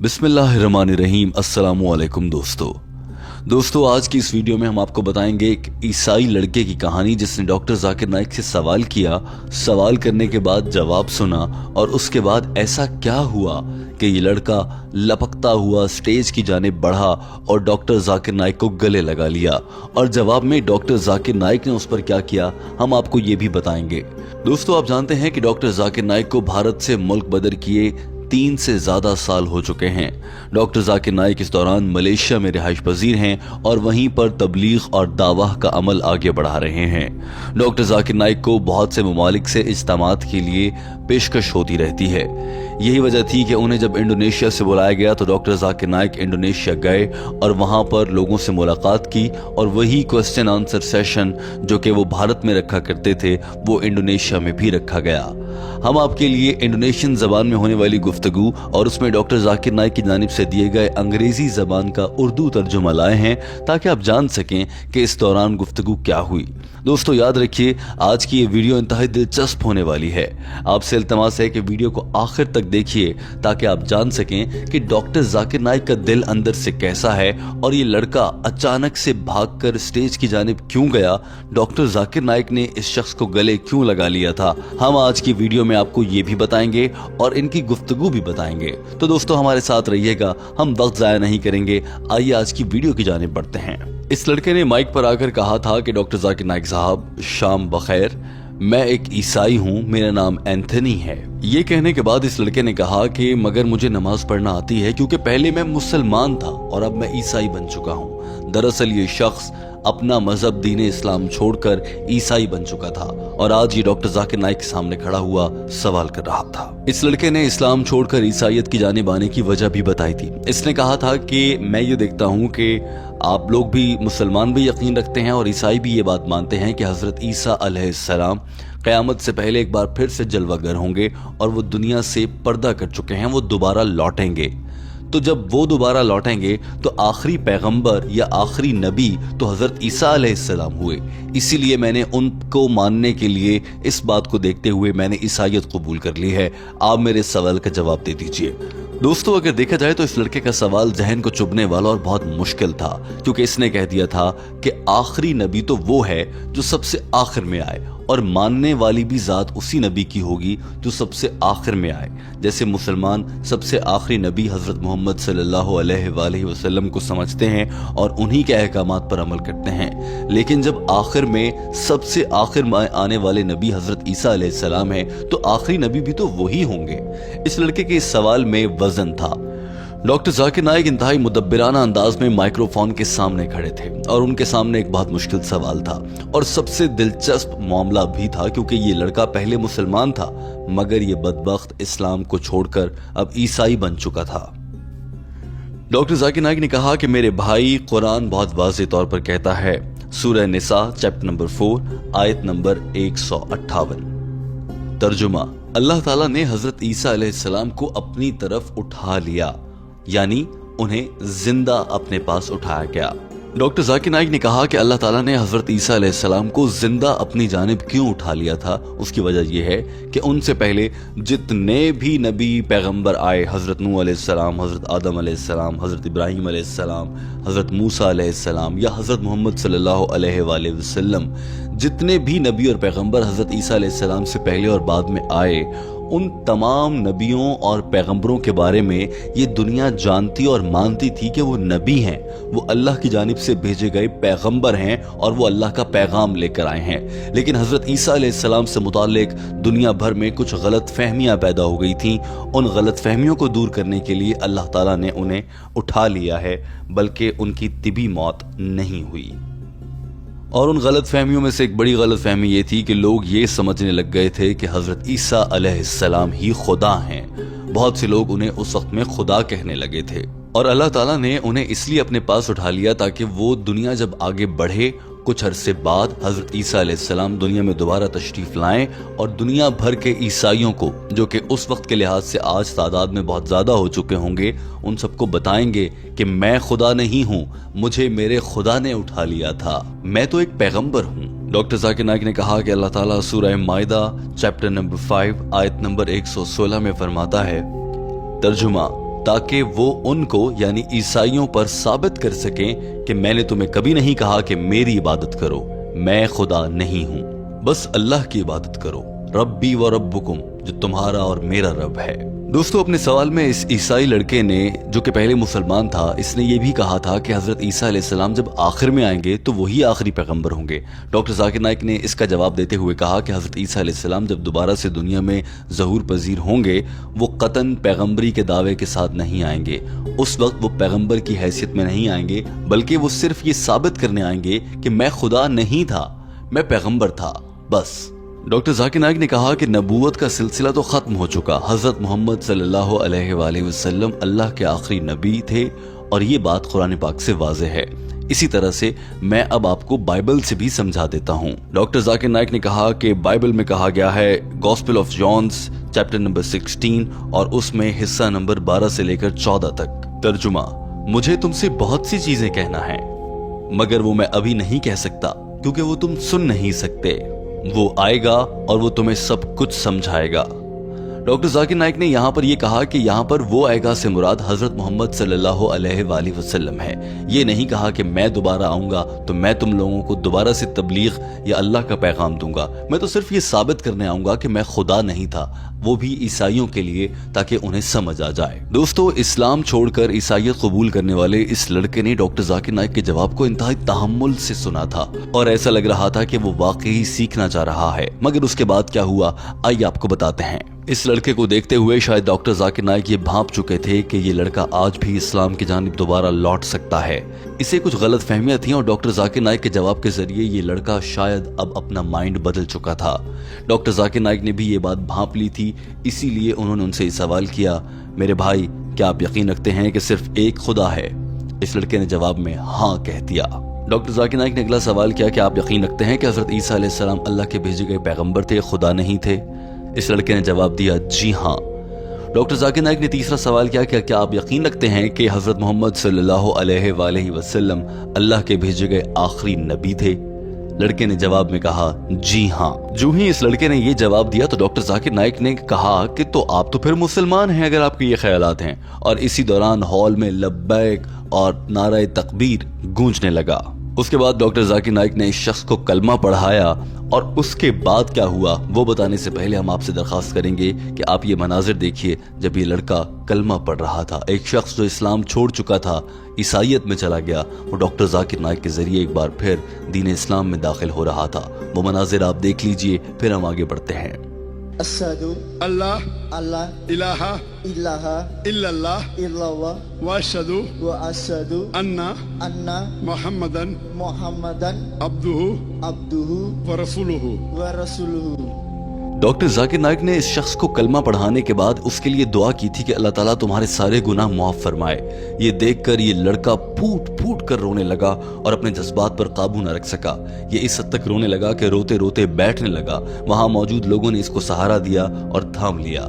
बिस्मिल्लाहिर्रहमानिर्रहीम। अस्सलामुअलैकुम दोस्तों आज की इस वीडियो में हम आपको बताएंगे एक ईसाई लड़के की कहानी जिसने डॉक्टर जाकिर नाइक से सवाल किया, सवाल करने के बाद जवाब सुना और उसके बाद ऐसा क्या हुआ कि ये लड़का लपकता हुआ स्टेज की जानिब बढ़ा और डॉक्टर जाकिर नाइक को गले लगा लिया और जवाब में डॉक्टर जाकिर नाइक ने उस पर क्या किया हम आपको ये भी बताएंगे। दोस्तों आप जानते हैं कि डॉक्टर जाकिर नाइक को भारत से मुल्क बदर किए 3 से ज्यादा साल हो चुके हैं। डॉक्टर जाकिर नाइक इस दौरान मलेशिया में रिहाइश पजीर हैं और वहीं पर तबलीग और दावा का अमल आगे बढ़ा रहे हैं। डॉक्टर जाकिर नाइक को बहुत से ममालिक से इज्तिमात के लिए पेशकश होती रहती है। यही वजह थी कि उन्हें जब इंडोनेशिया से बुलाया गया तो डॉक्टर जाकिर नाइक इंडोनेशिया गए और वहां पर लोगों से मुलाकात की और वही क्वेश्चन आंसर सेशन जो कि वो भारत में रखा करते थे वो इंडोनेशिया में भी रखा गया। हम आपके लिए इंडोनेशियन जबान में होने वाली गुफ्तगू और उसमें डॉक्टर जाकिर नाइक की जानिब से दिए गए अंग्रेजी जबान का उर्दू तर्जुमा लाए हैं ताकि आप जान सकें कि इस दौरान गुफ्तगू क्या हुई। दोस्तों याद रखिए आज की ये वीडियो इंतहाई दिलचस्प होने वाली है। आपसे इल्तमास है कि वीडियो को आखिर तक देखिए ताकि आप जान सकें कि डॉक्टर जाकिर नाइक का दिल अंदर से कैसा है और ये लड़का अचानक से भागकर स्टेज की जानिब क्यों गया, डॉक्टर जाकिर नाइक ने इस शख्स को गले क्यों लगा लिया था। हम आज की वीडियो में आपको ये भी बताएंगे और इनकी गुफ्तगू भी बताएंगे। तो दोस्तों हमारे साथ रहिएगा, हम वक्त जाया नहीं करेंगे। आइए आज की वीडियो की जानिब बढ़ते हैं। इस लड़के ने माइक पर आकर कहा था कि डॉक्टर जाकिर नाइक साहब शाम बखैर, मैं एक ईसाई हूँ, मेरा नाम एंथनी है। ये कहने के बाद इस लड़के ने कहा कि मगर मुझे नमाज पढ़ना आती है क्योंकि पहले मैं मुसलमान था और अब मैं ईसाई बन चुका हूँ। दरअसल ये शख्स अपना मजहब दीन इस्लाम छोड़कर ईसाई बन चुका था और आज ये डॉक्टर जाकिर नाइक के सामने खड़ा हुआ सवाल कर रहा था। इस लड़के ने इस्लाम छोड़कर ईसाईयत की जानिब आने की वजह भी बताई थी। इसने कहा था कि मैं ये देखता हूँ कि आप लोग भी मुसलमान भी यकीन रखते हैं और ईसाई भी ये बात मानते हैं कि हजरत ईसा अलैहिस्सलाम क़यामत से पहले एक बार फिर से जलवागर होंगे और वो दुनिया से पर्दा कर चुके हैं, वो दोबारा लौटेंगे। तो जब वो दोबारा लौटेंगे तो आखिरी पैगंबर या आखिरी नबी तो हजरत ईसा अलैहिस्सलाम हुए। इसीलिए मैंने उनको मानने के लिए इस बात को देखते हुए मैंने ईसाईयत कबूल कर ली है। आप मेरे सवाल का जवाब दे दीजिए। दोस्तों अगर देखा जाए तो इस लड़के का सवाल जहन को चुभने वाला और बहुत मुश्किल था क्योंकि इसने कह दिया था कि आखिरी नबी तो वो है जो सबसे आखिर में आए और मानने वाली भी जात उसी नबी की होगी जो सबसे आखिर में आए। जैसे मुसलमान सबसे आखिरी नबी हजरत मोहम्मद सल्लल्लाहु अलैहि वसल्लम को समझते हैं और उन्हीं के अहकामात पर अमल करते हैं, लेकिन जब आखिर में सबसे आखिर में आने वाले नबी हजरत ईसा अलैहिस्सलाम है तो आखिरी नबी भी तो वही होंगे। इस लड़के के इस सवाल में वजन था। डॉक्टर जाकिर नाइक इंतहाई मुदब्बिराना अंदाज में माइक्रोफोन के सामने खड़े थे और उनके सामने एक बहुत मुश्किल सवाल था और सबसे दिलचस्प मामला भी था क्योंकि ये लड़का पहले मुसलमान था मगर ये बदबख्त इस्लाम को छोड़कर अब ईसाई बन चुका था। डॉक्टर जाकिर नाइक ने कहा कि मेरे भाई, कुरान बहुत वाज़ेह तौर पर कहता है, सूरह निसा चैप्टर नंबर 4 आयत नंबर 158। तर्जुमा, अल्लाह ताला ने हजरत ईसा अलैहिस्सलाम को अपनी तरफ उठा लिया, यानी उन्हें जिंदा अपने पास उठाया गया। डॉक्टर जाकिर नाइक ने कहा कि अल्लाह ताला ने हजरत ईसा अलैहिस्सलाम को जिंदा अपनी जानिब क्यों उठा लिया था। उसकी वजह यह है कि उनसे पहले जितने भी नबी पैगंबर आए, हजरत नूह अलैहिस्सलाम, हजरत आदम अलैहिस्सलाम, हजरत इब्राहिम अलैहिस्सलाम, हजरत मूसा अलैहिस्सलाम या हजरत मोहम्मद सल्लल्लाहु अलैहि वसल्लम, जितने भी नबी और पैगंबर हजरत ईसा अलैहिस्सलाम से पहले और बाद में आए, उन तमाम नबियों और पैगंबरों के बारे में ये दुनिया जानती और मानती थी कि वो नबी हैं, वो अल्लाह की जानिब से भेजे गए पैगंबर हैं और वो अल्लाह का पैगाम लेकर आए हैं। लेकिन हजरत ईसा अलैहिस्सलाम से मुताल्लिक दुनिया भर में कुछ गलत फहमियाँ पैदा हो गई थीं। उन गलत फहमियों को दूर करने के लिए अल्लाह ताला ने उन्हें उठा लिया है, बल्कि उनकी तिबी मौत नहीं हुई। और उन गलत फहमियों में से एक बड़ी गलत फहमी ये थी कि लोग ये समझने लग गए थे कि हजरत ईसा अलैहिस्सलाम ही खुदा हैं। बहुत से लोग उन्हें उस वक्त में खुदा कहने लगे थे और अल्लाह ताला ने उन्हें इसलिए अपने पास उठा लिया ताकि वो दुनिया जब आगे बढ़े कुछ अरसे बाद हजरत ईसा अलैहिस्सलाम दुनिया में दोबारा तशरीफ लाएं और दुनिया भर के ईसाइयों को, जो कि उस वक्त के लिहाज से आज तादाद में बहुत ज्यादा हो चुके होंगे, उन सबको बताएंगे कि मैं खुदा नहीं हूँ, मुझे मेरे खुदा ने उठा लिया था, मैं तो एक पैगंबर हूँ। डॉक्टर जाकिर नाइक ने कहा कि अल्लाह ताला सूरह माइदा चैप्टर नंबर 5 आयत नंबर 116 में फरमाता है, तर्जुमा, تاکہ وہ ان کو یعنی عیسائیوں پر ثابت کر سکیں کہ میں نے تمہیں کبھی نہیں کہا کہ میری عبادت کرو، میں خدا نہیں ہوں، بس اللہ کی عبادت کرو، ربی و ربکم، جو تمہارا اور میرا رب ہے۔ دوستو اپنے سوال میں اس عیسائی لڑکے نے جو کہ پہلے مسلمان تھا، اس نے یہ بھی کہا تھا کہ حضرت عیسیٰ علیہ السلام جب آخر میں آئیں گے تو وہی آخری پیغمبر ہوں گے۔ ڈاکٹر ذاکر نائک نے اس کا جواب دیتے ہوئے کہا کہ حضرت عیسیٰ علیہ السلام جب دوبارہ سے دنیا میں ظہور پذیر ہوں گے، وہ قطعاً پیغمبری کے دعوے کے ساتھ نہیں آئیں گے۔ اس وقت وہ پیغمبر کی حیثیت میں نہیں آئیں گے، بلکہ وہ صرف یہ ثابت کرنے آئیں گے کہ میں خدا نہیں تھا، میں پیغمبر تھا، بس۔ ڈاکٹر ذاکر نائک نے کہا کہ نبوت کا سلسلہ تو ختم ہو چکا، حضرت محمد صلی اللہ علیہ وآلہ وسلم اللہ کے آخری نبی تھے، اور یہ بات قرآن پاک سے واضح ہے۔ اسی طرح سے میں اب آپ کو بائبل سے بھی سمجھا دیتا ہوں۔ ڈاکٹر ذاکر نائک نے کہا کہ بائبل میں کہا گیا ہے، گوسپل آف جانس چیپٹر نمبر 16 اور اس میں حصہ نمبر 12 سے لے کر 14 تک۔ ترجمہ: مجھے تم سے بہت سی چیزیں کہنا ہے، مگر وہ میں ابھی نہیں کہہ سکتا کیونکہ وہ تم سن نہیں سکتے۔ وہ آئے گا اور وہ تمہیں سب کچھ سمجھائے گا۔ ڈاکٹر ذاکر نائک نے یہاں پر یہ کہا کہ یہاں پر وہ آئے گا سے مراد حضرت محمد صلی اللہ علیہ وآلہ وسلم ہے۔ یہ نہیں کہا کہ میں دوبارہ آؤں گا تو میں تم لوگوں کو دوبارہ سے تبلیغ یا اللہ کا پیغام دوں گا، میں تو صرف یہ ثابت کرنے آؤں گا کہ میں خدا نہیں تھا، وہ بھی عیسائیوں کے لیے تاکہ انہیں سمجھ آ جائے۔ دوستو اسلام چھوڑ کر عیسائیت قبول کرنے والے اس لڑکے نے ڈاکٹر ذاکر نائک کے جواب کو انتہائی تحمل سے سنا تھا اور ایسا لگ رہا تھا کہ وہ واقعی سیکھنا چاہ رہا ہے، مگر اس کے بعد کیا ہوا آئیے آپ کو بتاتے ہیں۔ اس لڑکے کو دیکھتے ہوئے شاید ڈاکٹر ذاکر نائک یہ بھانپ چکے تھے کہ یہ لڑکا آج بھی اسلام کی جانب دوبارہ لوٹ سکتا ہے۔ اسے کچھ غلط فہمیاں تھیں اور ڈاکٹر ذاکر نائک کے جواب کے ذریعے یہ لڑکا شاید اب اپنا مائنڈ بدل چکا تھا۔ ڈاکٹر ذاکر نائک نے بھی یہ بات بھانپ لی تھی، اسی لیے انہوں نے ان سے سوال کیا، میرے بھائی کیا آپ یقین رکھتے ہیں کہ صرف ایک خدا ہے؟ اس لڑکے نے جواب میں ہاں کہہ دیا۔ ڈاکٹر ذاکر نائک نے اگلا سوال کیا کہ آپ یقین رکھتے ہیں کہ حضرت عیسیٰ علیہ السلام اللہ کے بھیجے گئے پیغمبر تھے، خدا نہیں تھے؟ اس لڑکے نے جواب دیا جی ہاں۔ ڈاکٹر ذاکر نائک نے تیسرا سوال کیا کہ کیا آپ یقین رکھتے ہیں کہ حضرت محمد صلی اللہ علیہ وآلہ وسلم اللہ کے بھیجے گئے آخری نبی تھے؟ لڑکے نے جواب میں کہا جی ہاں۔ جو ہی اس لڑکے نے یہ جواب دیا تو ڈاکٹر ذاکر نائک نے کہا کہ تو آپ تو پھر مسلمان ہیں اگر آپ کے یہ خیالات ہیں، اور اسی دوران ہال میں لبیک اور نعرہ تکبیر گونجنے لگا۔ اس کے بعد ڈاکٹر ذاکر نائک نے اس شخص کو کلمہ پڑھایا، اور اس کے بعد کیا ہوا وہ بتانے سے پہلے ہم آپ سے درخواست کریں گے کہ آپ یہ مناظر دیکھیے جب یہ لڑکا کلمہ پڑھ رہا تھا۔ ایک شخص جو اسلام چھوڑ چکا تھا، عیسائیت میں چلا گیا، وہ ڈاکٹر ذاکر نائک کے ذریعے ایک بار پھر دین اسلام میں داخل ہو رہا تھا۔ وہ مناظر آپ دیکھ لیجئے، پھر ہم آگے بڑھتے ہیں۔ اشہدو اللہ اللہ الہ الہ الا اللہ الا اللہ واشہدو واشہدو ان ان محمدن محمدن عبدہ عبدہ ورسولہ۔ ورسولہ۔ ڈاکٹر ذاکر نائک نے اس شخص کو کلمہ پڑھانے کے بعد اس کے لیے دعا کی تھی کہ اللہ تعالیٰ تمہارے سارے گناہ معاف فرمائے۔ یہ دیکھ کر یہ لڑکا پھوٹ پھوٹ کر رونے لگا اور اپنے جذبات پر قابو نہ رکھ سکا۔ یہ اس حد تک رونے لگا کہ روتے روتے بیٹھنے لگا۔ وہاں موجود لوگوں نے اس کو سہارا دیا اور تھام لیا۔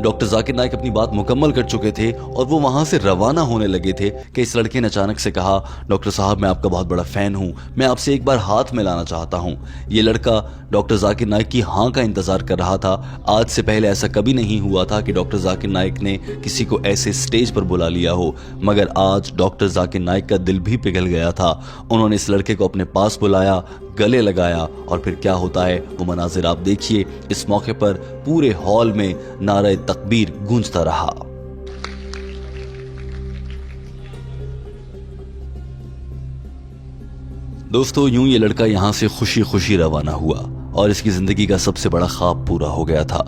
ڈاکٹر ذاکر نائک اپنی بات مکمل کر چکے تھے اور وہ وہاں سے روانہ ہونے لگے تھے کہ اس لڑکے نے اچانک سے کہا، ڈاکٹر صاحب میں آپ کا بہت بڑا فین ہوں، میں آپ سے ایک بار ہاتھ ملانا چاہتا ہوں۔ یہ لڑکا ڈاکٹر ذاکر نائک کی ہاں کا انتظار کر رہا تھا۔ آج سے پہلے ایسا کبھی نہیں ہوا تھا کہ ڈاکٹر ذاکر نائک نے کسی کو ایسے سٹیج پر بلا لیا ہو، مگر آج ڈاکٹر ذاکر نائک کا دل بھی پگھل گیا تھا۔ انہوں نے اس لڑکے کو اپنے پاس بلایا، گلے لگایا، اور پھر کیا ہوتا ہے وہ مناظر آپ دیکھیے۔ اس موقع پر پورے ہال میں نعرہ تکبیر گونجتا رہا۔ دوستو یوں یہ لڑکا یہاں سے خوشی خوشی روانہ ہوا اور اس کی زندگی کا سب سے بڑا خواب پورا ہو گیا تھا۔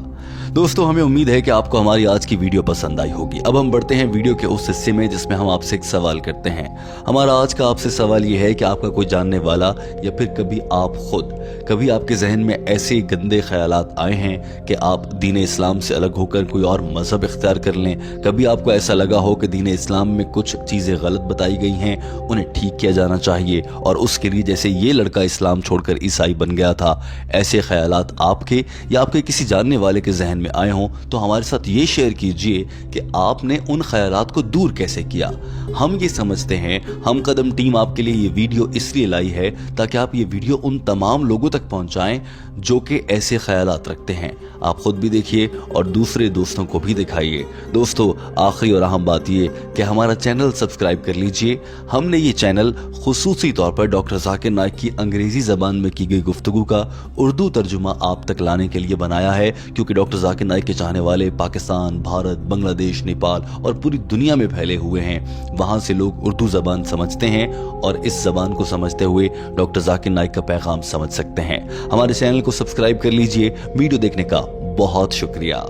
دوستو ہمیں امید ہے کہ آپ کو ہماری آج کی ویڈیو پسند آئی ہوگی۔ اب ہم بڑھتے ہیں ویڈیو کے اس حصے میں جس میں ہم آپ سے ایک سوال کرتے ہیں۔ ہمارا آج کا آپ سے سوال یہ ہے کہ آپ کا کوئی جاننے والا یا پھر کبھی آپ خود کبھی آپ کے ذہن میں ایسے گندے خیالات آئے ہیں کہ آپ دین اسلام سے الگ ہو کر کوئی اور مذہب اختیار کر لیں؟ کبھی آپ کو ایسا لگا ہو کہ دین اسلام میں کچھ چیزیں غلط بتائی گئی ہیں، انہیں ٹھیک کیا جانا چاہیے، اور اس کے لیے جیسے یہ لڑکا اسلام چھوڑ کر عیسائی بن گیا تھا، ایسے خیالات آپ کے یا آپ کے کسی جاننے والے کے ذہن में आए हों तो हमारे साथ ये शेयर कीजिए कि आपने उन ख्यालात को दूर कैसे किया। हम ये समझते हैं, हम कदम टीम आपके लिए ये वीडियो इसलिए लाई है ताकि आप ये वीडियो उन तमाम लोगों तक पहुंचाएं जो कि ऐसे ख्यालात रखते हैं। आप खुद भी देखिए और दूसरे दोस्तों को भी दिखाइए। दोस्तों, आखिरी और अहम बात ये कि हमारा चैनल सब्सक्राइब कर लीजिए। हमने ये चैनल खुसूसी तौर पर डॉक्टर जाकिर नाइक की अंग्रेजी ज़बान में की गई गुफ्तगू का उर्दू तर्जुमा आप तक लाने के लिए बनाया है, क्योंकि डॉक्टर जाकिर नाइक के चाहने वाले पाकिस्तान, भारत, बांग्लादेश, नेपाल और पूरी दुनिया में फैले हुए हैं। वहाँ से लोग उर्दू ज़बान समझते हैं और इस ज़बान को समझते हुए डॉक्टर जाकिर नाइक का पैगाम समझ सकते हैं। हमारे चैनल को सब्सक्राइब कर लीजिए। वीडियो देखने का बहुत शुक्रिया।